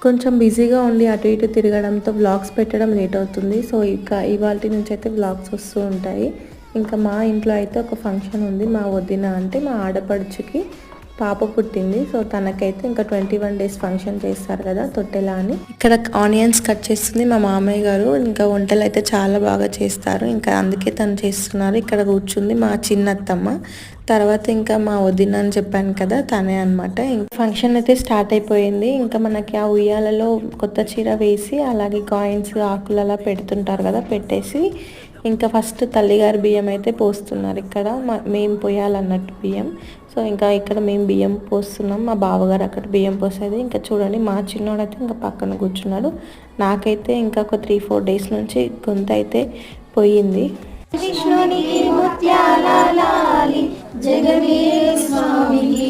కొంచెం బిజీగా ఉండి అటు ఇటు తిరగడంతో వ్లాగ్స్ పెట్టడం లేట్ అవుతుంది. సో ఇక ఇవాల్టి నుంచి అయితే వ్లాగ్స్ వస్తూ ఉంటాయి. ఇంకా మా ఇంట్లో అయితే ఒక ఫంక్షన్ ఉంది. మా వదిన అంటే మా ఆడపడుచుకి పాప పుట్టింది. సో తనకైతే ఇంకా 21 డేస్ ఫంక్షన్ చేస్తారు కదా తొట్టెలా అని. ఇక్కడ ఆనియన్స్ కట్ చేస్తుంది మా మామయ్య గారు. ఇంకా వంటలు అయితే చాలా బాగా చేస్తారు. ఇంకా అందుకే తను చేస్తున్నారు. ఇక్కడ కూర్చుంది మా చిన్నత్తమ్మ. తర్వాత ఇంకా మా వదిన అని చెప్పాను కదా తనే అనమాట. ఫంక్షన్ అయితే స్టార్ట్ అయిపోయింది. ఇంకా మనకి ఆ ఉయ్యాలలో కొత్త చీర వేసి అలాగే కాయిన్స్ ఆకులు అలా పెడుతుంటారు కదా, పెట్టేసి ఇంకా ఫస్ట్ తల్లిగారి బియ్యం అయితే పోస్తున్నారు. ఇక్కడ మేము పోయాలన్నట్టు బియ్యం. సో ఇంకా ఇక్కడ మేము బియ్యం పోస్తున్నాం. మా బావగారు అక్కడ బియ్యం పోసేది. ఇంకా చూడండి మా చిన్నోడైతే ఇంకా పక్కన కూర్చున్నాడు. నాకైతే ఇంకా ఒక 3-4 డేస్ నుంచి గొంతు అయితే పోయింది. కృష్ణునికి ముత్యాల లాలి జగమే స్వామికి